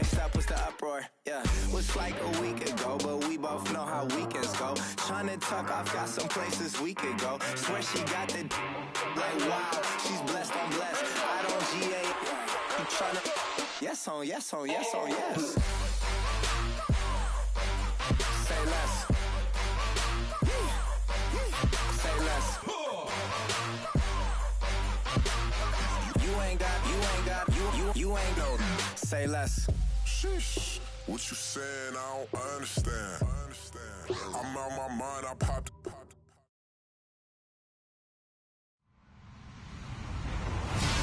Next up was the uproar, yeah. Was like a week ago, but we both know how weekends go. Tryna tuck off, got some places we could go. Swear she got the like wow, she's blessed, I'm blessed. I don't GA, you tryna yes on, yes on, yes on, yes. Say less. Say less. You ain't no. Say less. Sheesh. What you saying? I don't understand. I'm out my mind. I popped.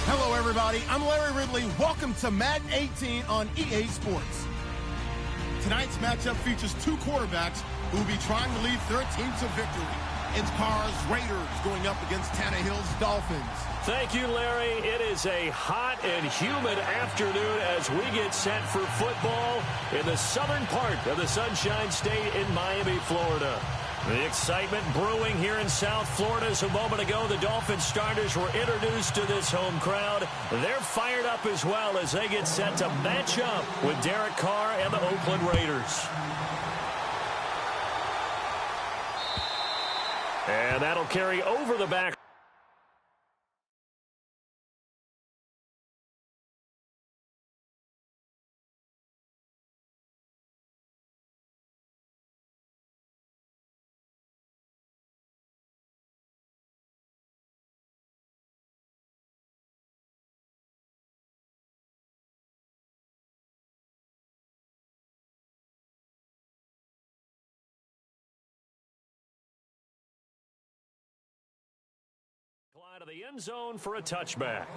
Hello, everybody. I'm Larry Ridley. Welcome to Madden 18 on EA Sports. Tonight's matchup features two quarterbacks who will be trying to lead their team to victory. It's Carr's Raiders going up against Tannehill's Dolphins. Thank you, Larry. It is a hot and humid afternoon as we get set for football in the southern part of the Sunshine State in Miami, Florida. The excitement brewing here in South Florida. As a moment ago, the Dolphins starters were introduced to this home crowd. They're fired up as well as they get set to match up with Derek Carr and the Oakland Raiders. And that'll carry over the back. To the end zone for a touchback.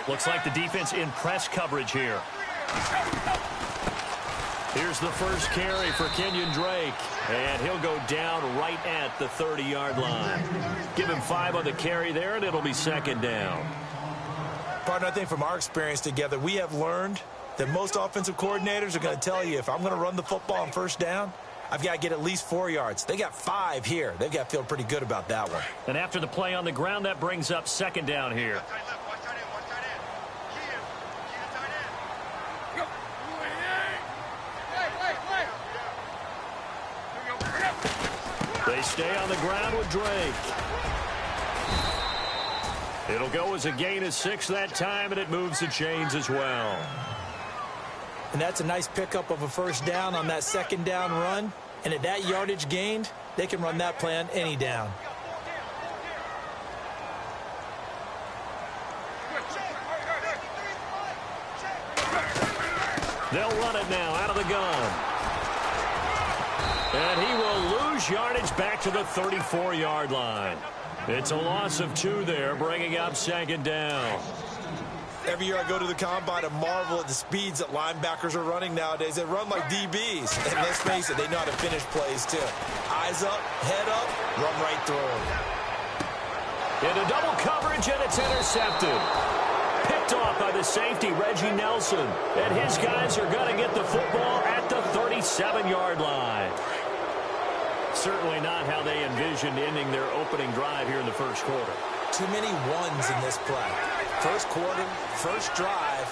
Looks like the defense in press coverage here. Here's the first carry for Kenyon Drake, and he'll go down right at the 30-yard line. Give him 5 on the carry there, and it'll be second down. Partner, I think from our experience together, we have learned that most offensive coordinators are going to tell you, if I'm going to run the football on first down, I've got to get at least 4 yards. They got 5 here. They've got to feel pretty good about that one. And after the play on the ground, that brings up second down here. They stay on the ground with Drake. It'll go as a gain of 6 that time, and it moves the chains as well. And that's a nice pickup of a first down on that second down run. And at that yardage gained, they can run that play on any down. They'll run it now out of the gun. And he will lose yardage back to the 34-yard line. It's a loss of 2 there, bringing up second down. Every year I go to the combine and marvel at the speeds that linebackers are running nowadays. They run like DBs. And let's face it, they know how to finish plays too. Eyes up, head up, run right through them. Into double coverage, and it's intercepted. Picked off by the safety, Reggie Nelson. And his guys are going to get the football at the 37-yard line. Certainly not how they envisioned ending their opening drive here in the first quarter. Too many ones in this play. First quarter, first drive,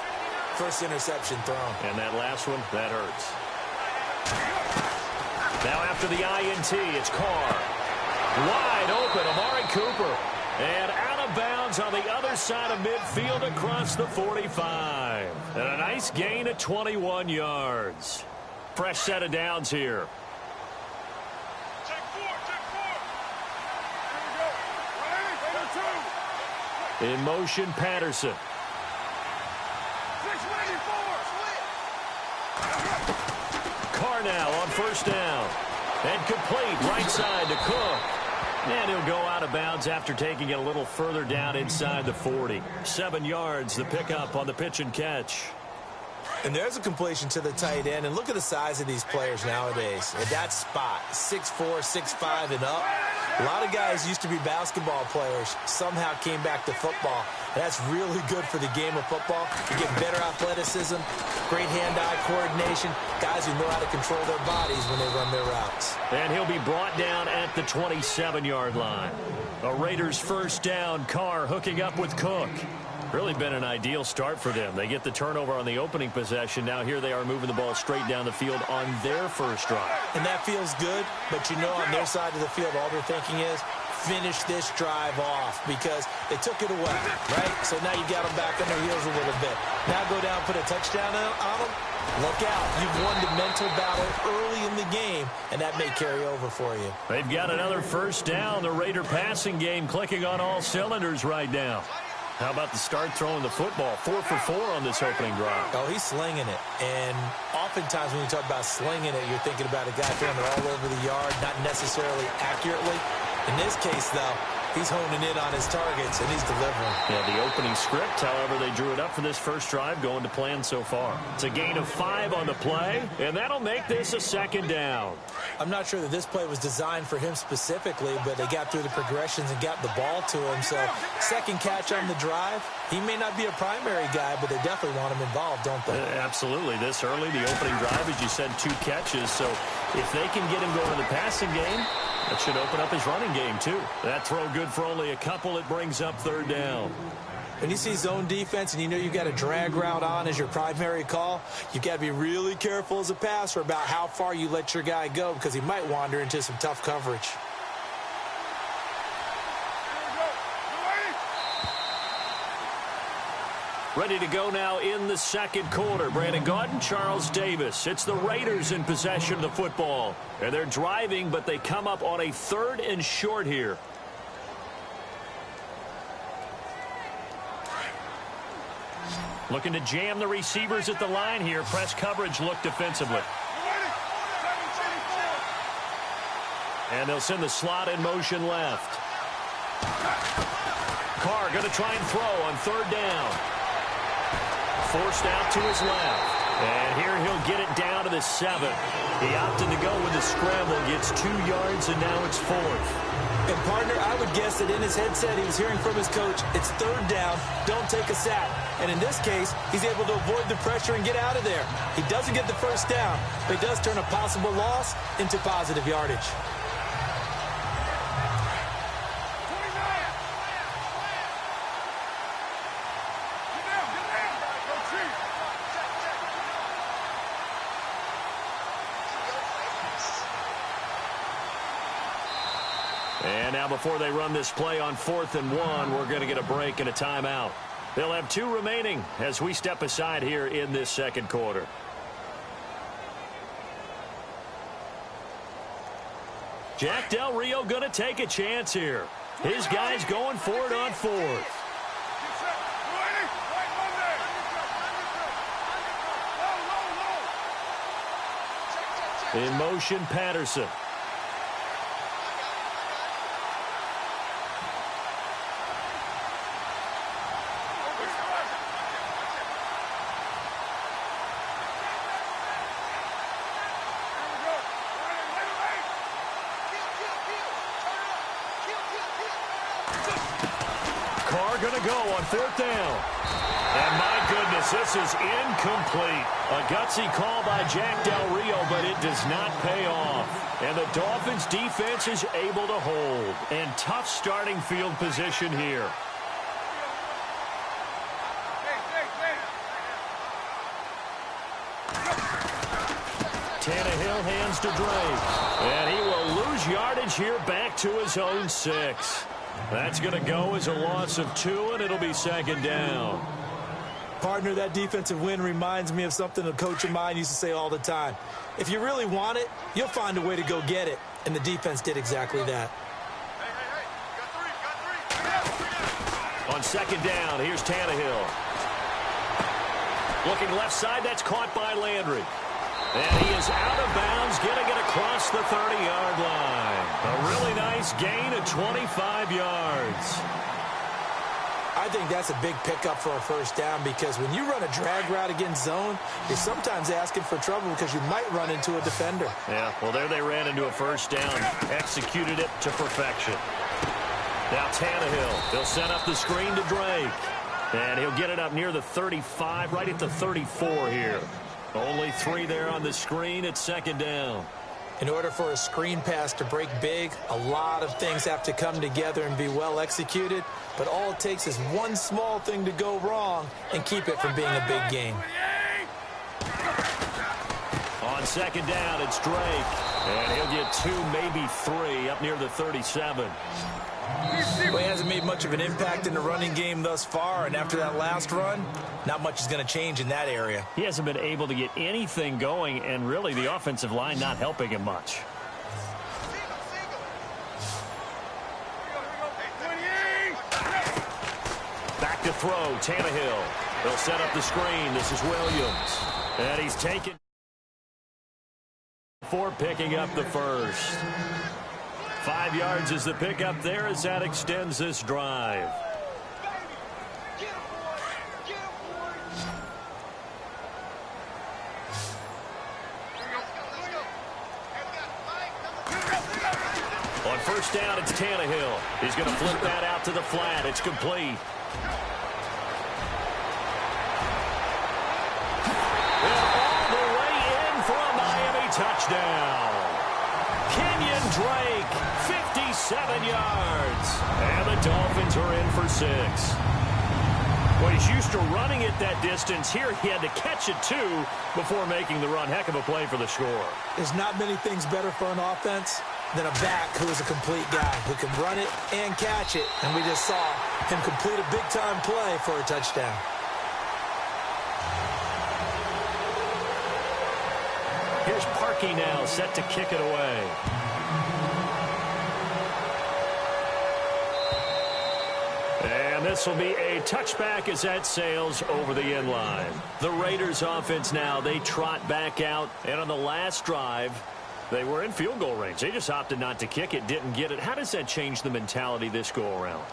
first interception thrown. And that last one, that hurts. Now after the INT, it's Carr. Wide open, Amari Cooper. And out of bounds on the other side of midfield across the 45. And a nice gain of 21 yards. Fresh set of downs here. In motion, Patterson. Carr now on first down. And complete right side to Cook. And he'll go out of bounds after taking it a little further down inside the 40. 7 yards, the pickup on the pitch and catch. And there's a completion to the tight end. And look at the size of these players nowadays. At that spot, 6'4", 6'5", and up. A lot of guys used to be basketball players, somehow came back to football. And that's really good for the game of football. You get better athleticism, great hand-eye coordination, guys who know how to control their bodies when they run their routes. And he'll be brought down at the 27-yard line. A Raiders first down. Carr hooking up with Cook. Really been an ideal start for them. They get the turnover on the opening possession. Now here they are moving the ball straight down the field on their first drive. And that feels good, but you know on their side of the field, all they're thinking is, finish this drive off because they took it away, right? So now you got them back on their heels a little bit. Now go down, put a touchdown on them. Look out. You've won the mental battle early in the game, and that may carry over for you. They've got another first down. The Raider passing game clicking on all cylinders right now. How about the start throwing the football? 4 for 4 on this opening drive. Oh, he's slinging it. And oftentimes when you talk about slinging it, you're thinking about a guy throwing it all over the yard, not necessarily accurately. In this case, though, he's honing in on his targets, and he's delivering. Yeah, the opening script, however, they drew it up for this first drive, going to plan so far. It's a gain of 5 on the play, and that'll make this a second down. I'm not sure that this play was designed for him specifically, but they got through the progressions and got the ball to him. So second catch on the drive. He may not be a primary guy, but they definitely want him involved, don't they? Absolutely. This early, the opening drive, as you said, 2 catches. So if they can get him going in the passing game, that should open up his running game, too. That throw good for only a couple. It brings up third down. When you see zone defense and you know you've got a drag route on as your primary call, you've got to be really careful as a passer about how far you let your guy go because he might wander into some tough coverage. Ready to go now in the second quarter. Brandon Gaudin, Charles Davis. It's the Raiders in possession of the football. And they're driving, but they come up on a 3rd and short here. Looking to jam the receivers at the line here. Press coverage look defensively. And they'll send the slot in motion left. Carr going to try and throw on 3rd down. Forced out to his left. And here he'll get it down to the 7. He opted to go with the scramble. Gets 2 yards, and now it's 4th. And, partner, I would guess that in his headset he was hearing from his coach, it's 3rd down, don't take a sack. And in this case, he's able to avoid the pressure and get out of there. He doesn't get the first down, but he does turn a possible loss into positive yardage. And now before they run this play on 4th and 1, we're going to get a break and a timeout. They'll have 2 remaining as we step aside here in this second quarter. Jack Del Rio going to take a chance here. His guys going for it on 4th. In motion, Patterson. Going to go on 4th down. And my goodness, this is incomplete. A gutsy call by Jack Del Rio, but it does not pay off. And the Dolphins defense is able to hold. And tough starting field position here. Tannehill hands to Drake. And he will lose yardage here back to his own 6. That's going to go as a loss of 2, and it'll be 2nd down. Partner, that defensive win reminds me of something a coach of mine used to say all the time. If you really want it, you'll find a way to go get it. And the defense did exactly that. On 2nd down, here's Tannehill. Looking left side, that's caught by Landry. And he is out of bounds, getting it across the 30-yard line. A really nice gain of 25 yards. I think that's a big pickup for a first down because when you run a drag route against zone, you're sometimes asking for trouble because you might run into a defender. Yeah, well, there they ran into a first down. Executed it to perfection. Now Tannehill. He'll set up the screen to Drake. And he'll get it up near the 35, right at the 34 here. Only 3 there on the screen. It's second down. In order for a screen pass to break big, a lot of things have to come together and be well executed. But all it takes is one small thing to go wrong and keep it from being a big game. On second down, it's Drake. And he'll get 2, maybe 3 up near the 37. Well, he hasn't made much of an impact in the running game thus far, and after that last run, not much is going to change in that area. He hasn't been able to get anything going, and really the offensive line not helping him much. Back to throw, Tannehill. They'll set up the screen. This is Williams. And he's taken for picking up the first. 5 yards is the pickup there as that extends this drive. On first down, it's Tannehill. He's going to flip that out to the flat. It's complete. And all the way in for a Miami touchdown. Kenyon Drake, 57 yards. And the Dolphins are in for 6. Well, he's used to running it that distance. Here he had to catch it, too, before making the run. Heck of a play for the score. There's not many things better for an offense than a back who is a complete guy who can run it and catch it. And we just saw him complete a big-time play for a touchdown. Here's Parkey now, set to kick it away. And this will be a touchback as that sails over the end line. The Raiders offense now, they trot back out. And on the last drive, they were in field goal range. They just opted not to kick it, didn't get it. How does that change the mentality this go-around?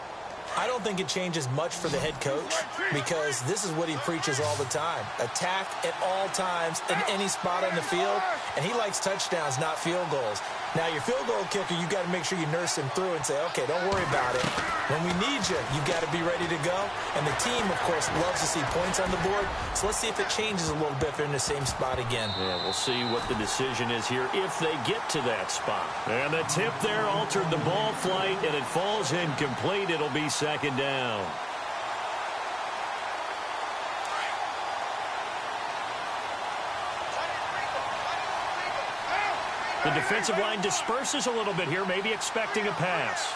I don't think it changes much for the head coach because this is what he preaches all the time. Attack at all times in any spot on the field, and he likes touchdowns, not field goals. Now, your field goal kicker, you got to make sure you nurse him through and say, okay, don't worry about it. When we need you, you got to be ready to go. And the team, of course, loves to see points on the board. So let's see if it changes a little bit if they're in the same spot again. Yeah, we'll see what the decision is here if they get to that spot. And the tip there altered the ball flight, and it falls incomplete. It'll be second down. The defensive line disperses a little bit here, maybe expecting a pass.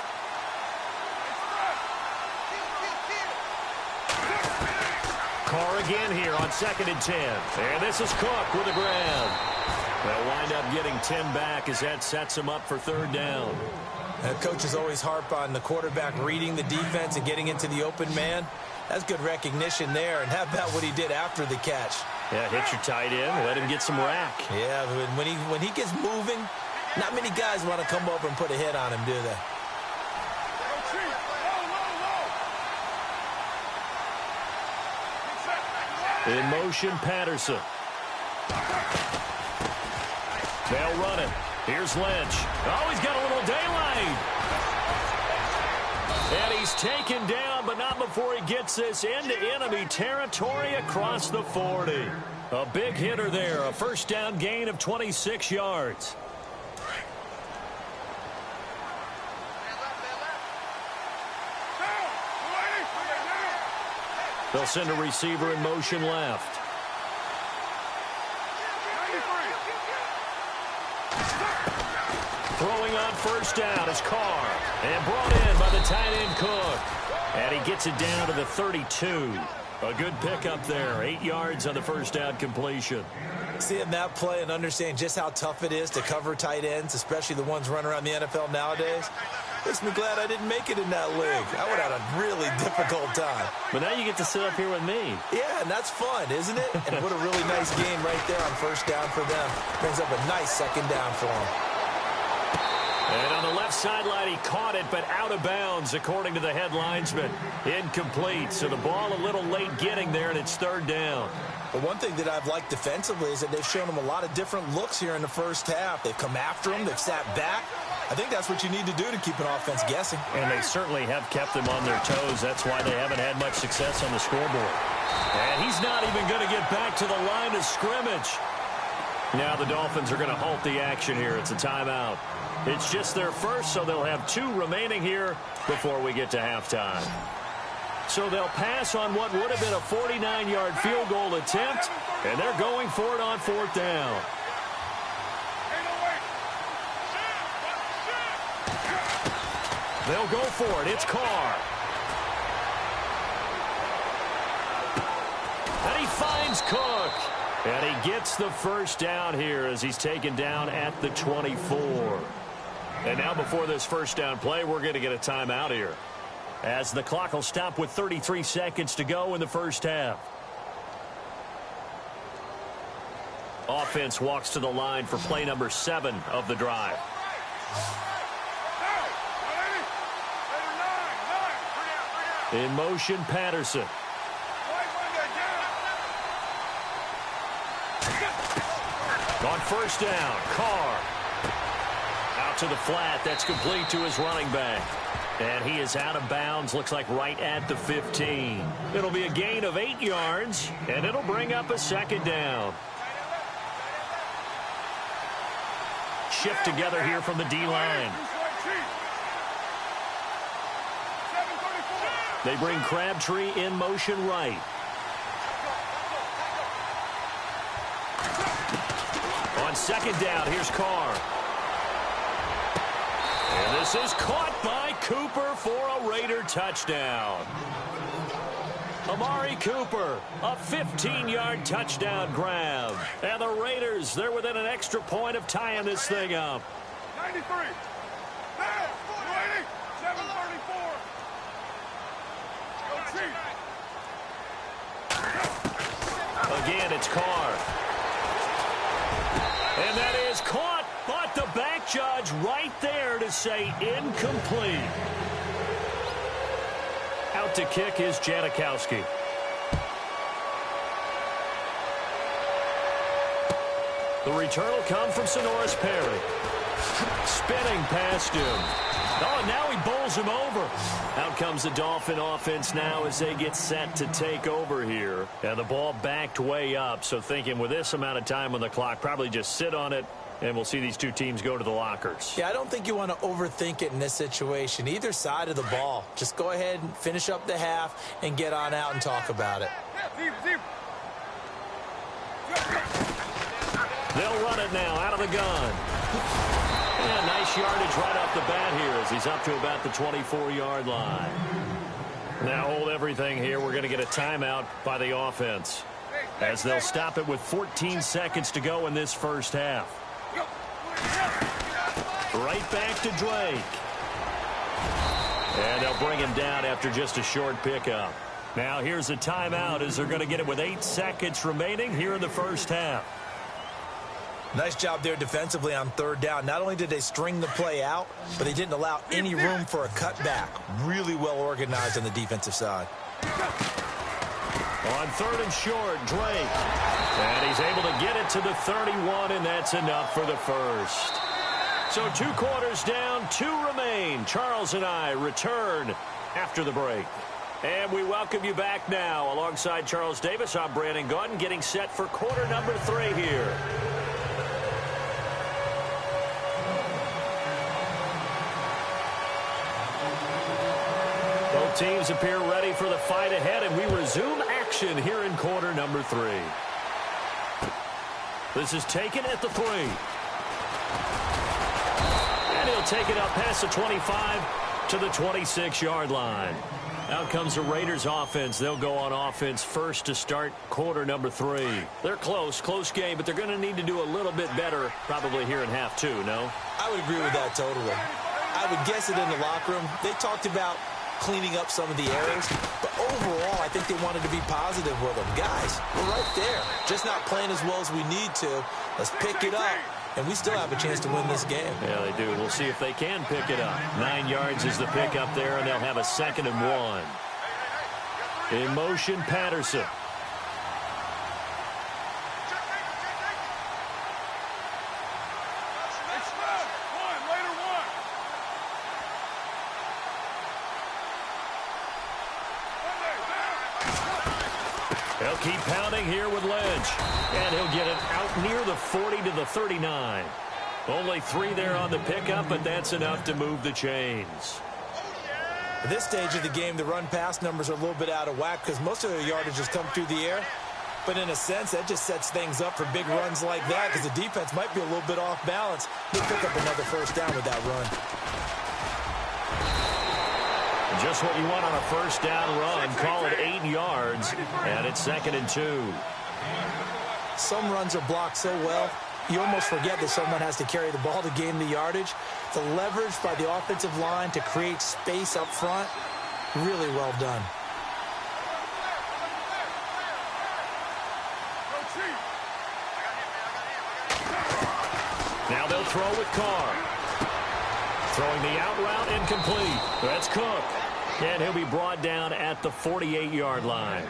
Carr again here on 2nd and 10. And this is Cook with a grab. They'll wind up getting 10 back as that sets them up for 3rd down. Coaches always harp on the quarterback reading the defense and getting into the open man. That's good recognition there. And how about what he did after the catch? Yeah, hit your tight end, let him get some rack. Yeah, when he gets moving, not many guys want to come over and put a hit on him, do they? In motion, Patterson. They'll run it. Here's Lynch. Oh, he's got a little daylight. And he's taken down, but not before he gets this into enemy territory across the 40. A big hitter there, a first down gain of 26 yards. They'll send a receiver in motion left. Throwing on first down is Carr. And brought in by the tight end Cook. And he gets it down to the 32. A good pickup there. 8 yards on the first down completion. Seeing that play and understanding just how tough it is to cover tight ends, especially the ones running around the NFL nowadays, makes me glad I didn't make it in that league. I would have had a really difficult time. But now you get to sit up here with me. Yeah, and that's fun, isn't it? And what a really nice game right there on first down for them. Brings up a nice second down for them. And on the left sideline, he caught it, but out of bounds, according to the head linesman. Incomplete, so the ball a little late getting there, and it's third down. But one thing that I've liked defensively is that they've shown him a lot of different looks here in the first half. They've come after him. They've sat back. I think that's what you need to do to keep an offense guessing. And they certainly have kept them on their toes. That's why they haven't had much success on the scoreboard. And he's not even going to get back to the line of scrimmage. Now the Dolphins are going to halt the action here. It's a timeout. It's just their first, so they'll have 2 remaining here before we get to halftime. So they'll pass on what would have been a 49-yard field goal attempt, and they're going for it on 4th down. They'll go for it. It's Carr. And he finds Cook. And he gets the first down here as he's taken down at the 24. And now before this first down play, we're going to get a timeout here, as the clock will stop with 33 seconds to go in the first half. Offense walks to the line for play number 7 of the drive. In motion, Patterson. On first down, Carr. Out to the flat. That's complete to his running back. And he is out of bounds, looks like right at the 15. It'll be a gain of 8 yards, and it'll bring up a second down. Shift together here from the D-line. They bring Crabtree in motion right. On second down, here's Carr. And this is caught by Cooper for a Raider touchdown. Amari Cooper, a 15-yard touchdown grab. And the Raiders, they're within an extra point of tying this thing up. 93. There. 280. 734. Again, it's Carr. And that is caught, but the back judge right there to say incomplete. Out to kick is Janikowski. The return will come from Sonoris Perry. Spinning past him. Oh, and now he bowls him over. Out comes the Dolphin offense now as they get set to take over here. And the ball backed way up, so thinking with this amount of time on the clock, probably just sit on it, and we'll see these two teams go to the lockers. Yeah, I don't think you want to overthink it in this situation. Either side of the ball. Just go ahead and finish up the half and get on out and talk about it. They'll run it now out of the gun. Yeah, nice yardage right off the bat here as he's up to about the 24-yard line. Now hold everything here. We're going to get a timeout by the offense as they'll stop it with 14 seconds to go in this first half. Right back to Drake. And they'll bring him down after just a short pickup. Now here's a timeout as they're going to get it with 8 seconds remaining here in the first half. Nice job there defensively on third down. Not only did they string the play out, but they didn't allow any room for a cutback. Really well organized on the defensive side. On third and short, Drake. And he's able to get it to the 31, and that's enough for the first. So 2 quarters down, 2 remain. Charles and I return after the break. And we welcome you back now. Alongside Charles Davis, I'm Brandon Gaudin, getting set for quarter number 3 here. Both teams appear ready for the fight ahead, and we resume action here in quarter number 3. This is taken at the 3. And he'll take it up past the 25 to the 26-yard line. Out comes the Raiders offense. They'll go on offense first to start quarter number 3. They're close game, but they're going to need to do a little bit better probably here in half 2, no? I would agree with that totally. I would guess it in the locker room. They talked about cleaning up some of the errors, but overall, I think they wanted to be positive with them. Guys, we're right there. Just not playing as well as we need to. Let's pick it up and we still have a chance to win this game. Yeah, they do. We'll see if they can pick it up. 9 yards is the pickup there, and they'll have a 2nd and 1. In motion, Patterson. They'll keep pounding here with Lynch. And he'll get it out near the 40 to the 39. Only 3 there on the pickup, but that's enough to move the chains. At this stage of the game, the run-pass numbers are a little bit out of whack because most of their yardage has come through the air. But in a sense, that just sets things up for big runs like that because the defense might be a little bit off balance. They pick up another first down with that run. Just what you want on a first down run. Call it 8 yards, and it's 2nd and 2. Some runs are blocked so well, you almost forget that someone has to carry the ball to gain the yardage. The leverage by the offensive line to create space up front, really well done. Now they'll throw with Carr. Throwing the out route incomplete. That's Cook. And he'll be brought down at the 48-yard line.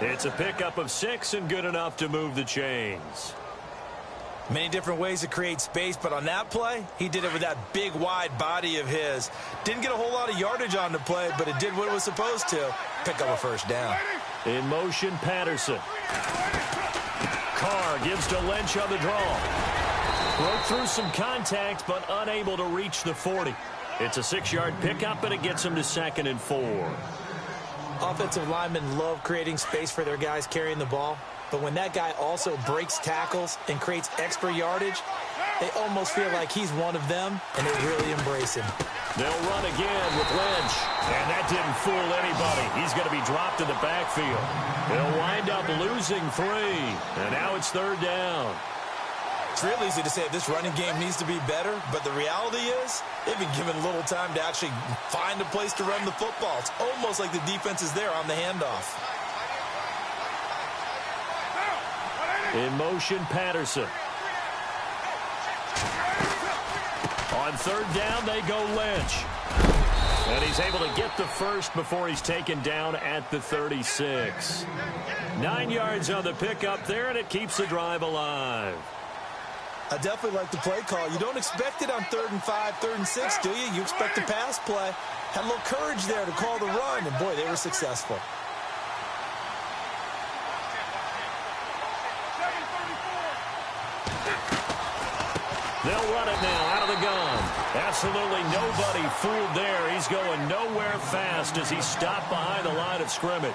It's a pickup of 6 and good enough to move the chains. Many different ways to create space, but on that play, he did it with that big, wide body of his. Didn't get a whole lot of yardage on the play, but it did what it was supposed to. Pick up a first down. In motion, Patterson. Carr gives to Lynch on the draw. Broke through some contact, but unable to reach the 40. It's a 6-yard pickup, and it gets him to 2nd and 4. Offensive linemen love creating space for their guys carrying the ball, but when that guy also breaks tackles and creates extra yardage, they almost feel like he's one of them, and they really embrace him. They'll run again with Lynch, and that didn't fool anybody. He's going to be dropped in the backfield. They'll wind up losing 3, and now it's 3rd down. It's real easy to say this running game needs to be better, but the reality is they've been given little time to actually find a place to run the football. It's almost like the defense is there on the handoff. In motion, Patterson. On 3rd down, they go Lynch. And he's able to get the first before he's taken down at the 36. 9 yards on the pickup there, and it keeps the drive alive. I definitely like the play call. You don't expect it on 3rd and 5, 3rd and 6, do you? You expect a pass play. Had a little courage there to call the run, and boy, they were successful. They'll run it now out of the gun. Absolutely nobody fooled there. He's going nowhere fast as he's stopped behind the line of scrimmage.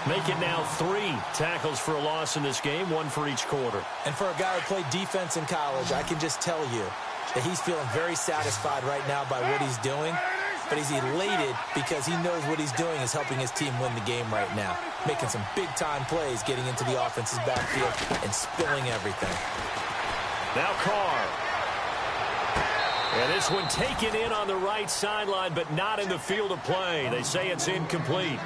Make it now 3 tackles for a loss in this game, 1 for each quarter. And for a guy who played defense in college, I can just tell you that he's feeling very satisfied right now by what he's doing. But he's elated because he knows what he's doing is helping his team win the game right now. Making some big-time plays, getting into the offense's backfield and spilling everything. Now Carr. And this one taken in on the right sideline, but not in the field of play. They say it's incomplete.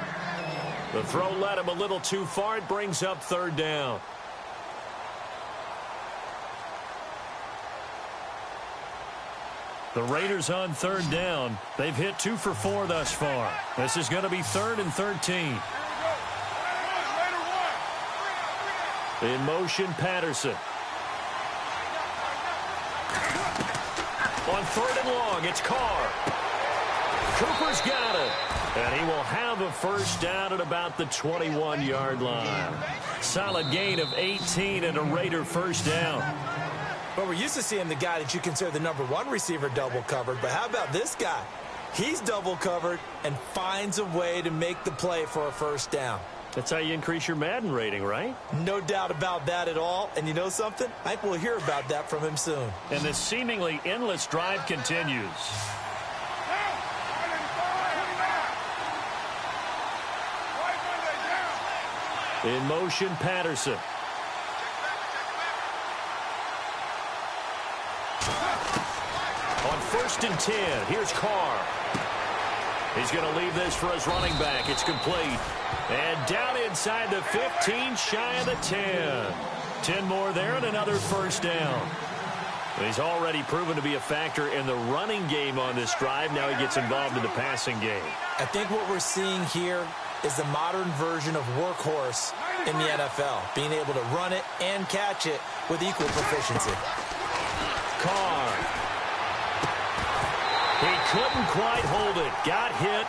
The throw led him a little too far. It brings up 3rd down. The Raiders on 3rd down. They've hit 2 for 4 thus far. This is going to be 3rd and 13. In motion, Patterson. On 3rd and long, it's Carr. Cooper's got it. And he will have a first down at about the 21-yard line. Solid gain of 18 and a Raider first down. Well, we're used to seeing the guy that you consider the #1 receiver double covered, but how about this guy? He's double covered and finds a way to make the play for a first down. That's how you increase your Madden rating, right? No doubt about that at all. And you know something? I think we'll hear about that from him soon. And this seemingly endless drive continues. In motion, Patterson. On 1st and 10, here's Carr. He's going to leave this for his running back. It's complete. And down inside the 15, shy of the 10. 10 more there and another first down. He's already proven to be a factor in the running game on this drive. Now he gets involved in the passing game. I think what we're seeing here is the modern version of workhorse in the NFL, being able to run it and catch it with equal proficiency. Carr. He couldn't quite hold it. Got hit.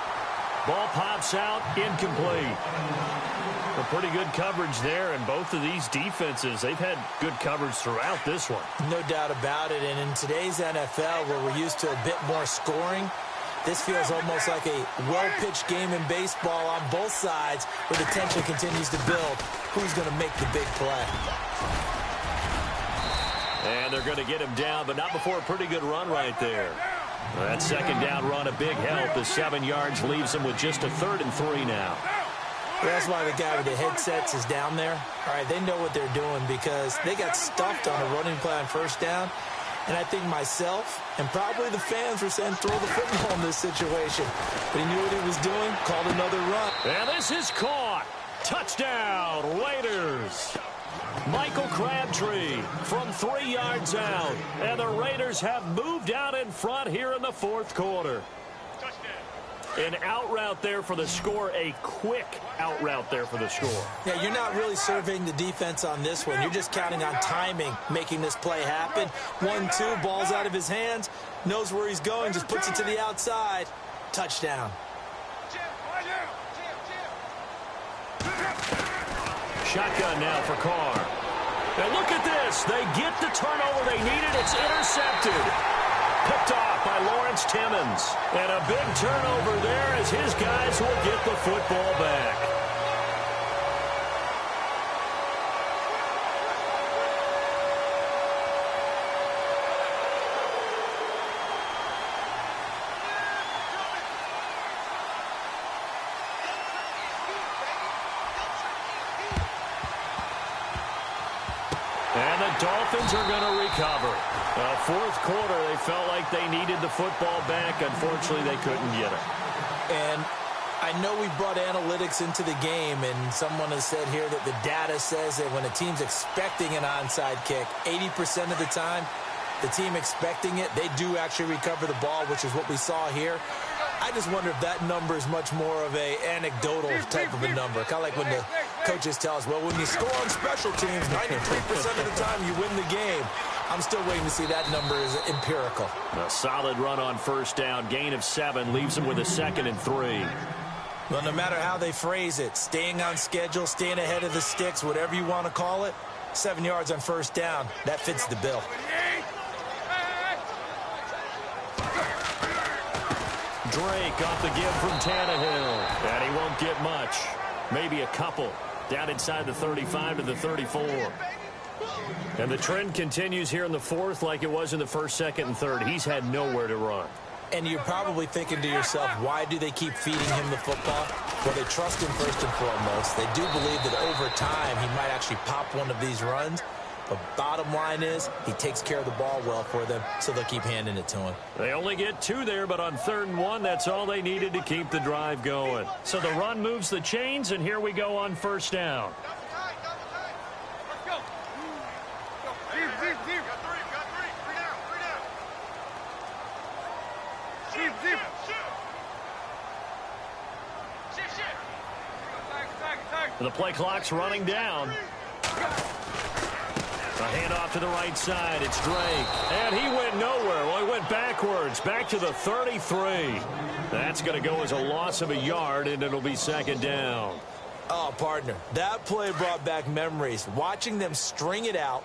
Ball pops out. Incomplete. A pretty good coverage there, and both of these defenses, they've had good coverage throughout this one. No doubt about it, and in today's NFL, where we're used to a bit more scoring, this feels almost like a well-pitched game in baseball on both sides where the tension continues to build. Who's going to make the big play? And they're going to get him down, but not before a pretty good run right there. That second down run, a big help. The 7 yards leaves him with just a 3rd and 3 now. Well, that's why the guy with the headsets is down there. All right, they know what they're doing because they got stuffed on a running play on first down. And I think myself and probably the fans were saying throw the football in this situation. But he knew what he was doing, called another run. And this is caught. Touchdown, Raiders. Michael Crabtree from 3 yards out. And the Raiders have moved out in front here in the 4th quarter. An out route there for the score, a quick out route there for the score. Yeah, you're not really surveying the defense on this one. You're just counting on timing, making this play happen. 1-2, ball's out of his hands, knows where he's going, just puts it to the outside. Touchdown. Shotgun now for Carr. And look at this. They get the turnover they needed. It's intercepted. Picked off by Lawrence Timmons. And a big turnover there as his guys will get the football back. And the Dolphins are going to recover. 4th quarter, they felt like they needed the football back. Unfortunately, they couldn't get it. And I know we brought analytics into the game, and someone has said here that the data says that when a team's expecting an onside kick, 80% of the time, the team expecting it, they do actually recover the ball, which is what we saw here. I just wonder if that number is much more of a anecdotal type of a number. Kind of like when the coaches tell us, well, when you score on special teams, 93% of the time you win the game. I'm still waiting to see that number is empirical. A solid run on first down. Gain of 7 leaves them with a 2nd and 3. Well, no matter how they phrase it, staying on schedule, staying ahead of the sticks, whatever you want to call it, 7 yards on first down, that fits the bill. Drake off the give from Tannehill. And he won't get much. Maybe a couple. Down inside the 35 to the 34. And the trend continues here in the 4th like it was in the 1st, 2nd, and 3rd. He's had nowhere to run. And you're probably thinking to yourself, why do they keep feeding him the football? Well, they trust him first and foremost. They do believe that over time he might actually pop one of these runs. But bottom line is he takes care of the ball well for them, so they'll keep handing it to him. They only get 2 there, but on 3rd and 1, that's all they needed to keep the drive going. So the run moves the chains, and here we go on first down. The play clock's running down. A handoff to the right side. It's Drake. And he went nowhere. Well, he went backwards. Back to the 33. That's going to go as a loss of a yard, and it'll be 2nd down. Oh, partner, that play brought back memories. Watching them string it out,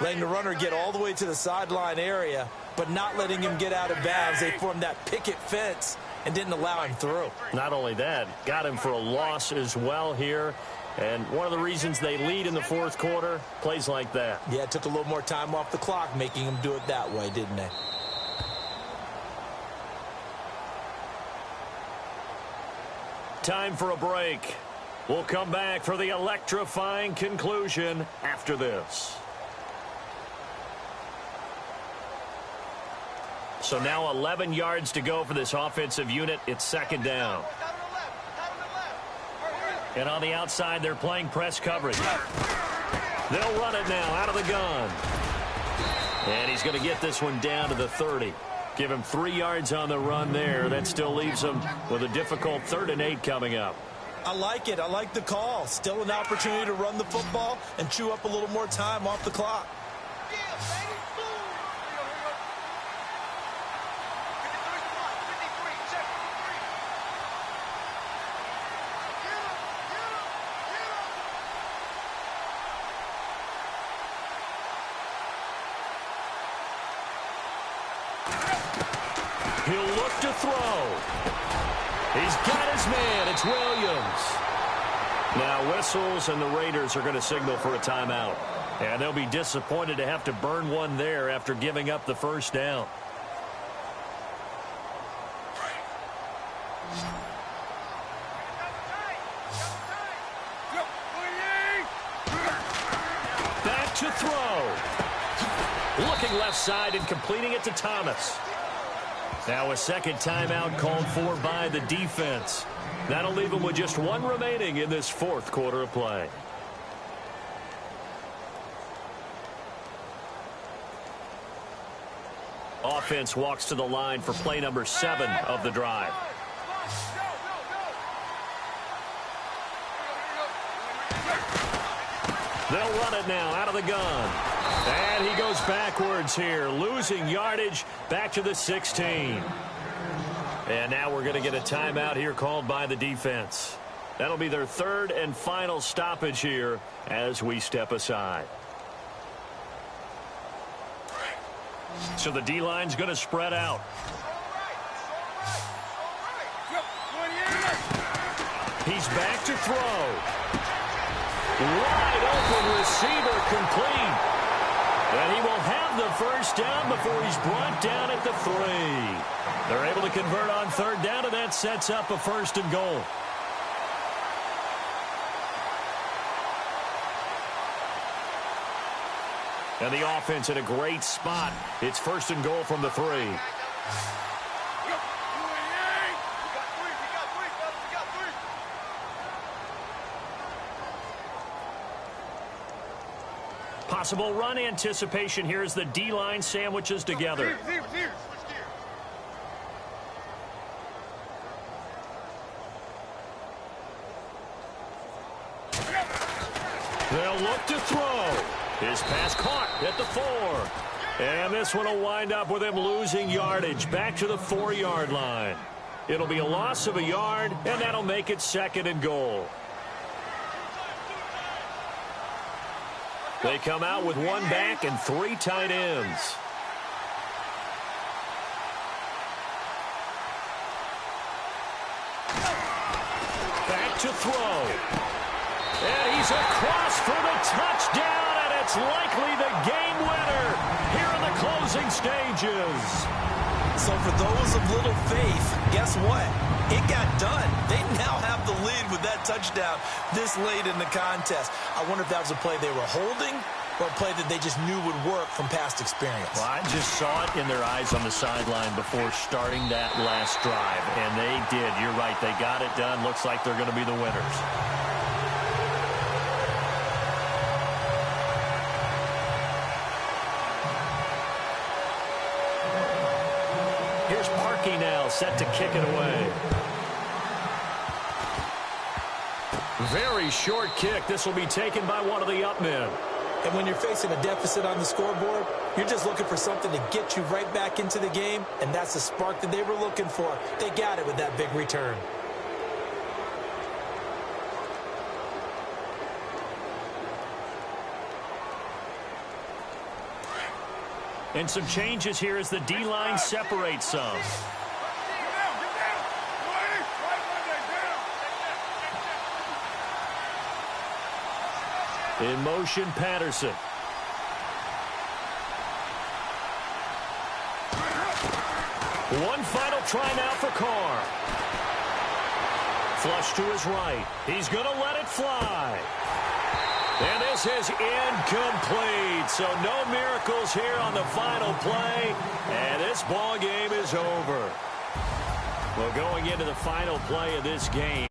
letting the runner get all the way to the sideline area, but not letting him get out of bounds. They formed that picket fence and didn't allow him through. Not only that, got him for a loss as well here. And one of the reasons they lead in the 4th quarter, plays like that. Yeah, it took a little more time off the clock, making him do it that way, didn't they? Time for a break. We'll come back for the electrifying conclusion after this. So now 11 yards to go for this offensive unit. It's 2nd down. And on the outside, they're playing press coverage. They'll run it now out of the gun. And he's going to get this one down to the 30. Give him 3 yards on the run there. That still leaves him with a difficult 3rd and 8 coming up. I like it. I like the call. Still an opportunity to run the football and chew up a little more time off the clock. He'll look to throw. He's got his man. It's Williams. Now whistles, and the Raiders are going to signal for a timeout. And they'll be disappointed to have to burn one there after giving up the first down. Back to throw. Looking left side and completing it to Thomas. Now a second timeout called for by the defense. That'll leave them with just 1 remaining in this 4th quarter of play. Offense walks to the line for play number 7 of the drive. They'll run it now out of the gun. And he goes backwards here, losing yardage back to the 16. And now we're going to get a timeout here called by the defense. That'll be their 3rd and final stoppage here as we step aside. So the D-line's going to spread out. He's back to throw. Wide open receiver complete. And he will have the first down before he's brought down at the 3. They're able to convert on 3rd down, and that sets up a 1st and goal. And the offense in a great spot. It's 1st and goal from the 3. Possible run anticipation here as the D-line sandwiches together. They'll look to throw. His pass caught at the 4. And this one will wind up with him losing yardage back to the 4-yard line. It'll be a loss of a yard, and that'll make it 2nd and goal. They come out with 1 back and 3 tight ends. Back to throw. And he's across for the touchdown, and it's likely the game winner here in the closing stages. So for those of little faith, guess what? It got done. They now have the lead with that touchdown this late in the contest. I wonder if that was a play they were holding or a play that they just knew would work from past experience. Well, I just saw it in their eyes on the sideline before starting that last drive, and they did. You're right. They got it done. Looks like they're going to be the winners. Here's Parkey now, set to kick it away. Very short kick. This will be taken by one of the up men. And when you're facing a deficit on the scoreboard, you're just looking for something to get you right back into the game, and that's the spark that they were looking for. They got it with that big return. And some changes here as the D-line separates some. In motion, Patterson. One final try now for Carr. Flush to his right. He's going to let it fly. And this is incomplete. So no miracles here on the final play. And this ball game is over. Well, going into the final play of this game.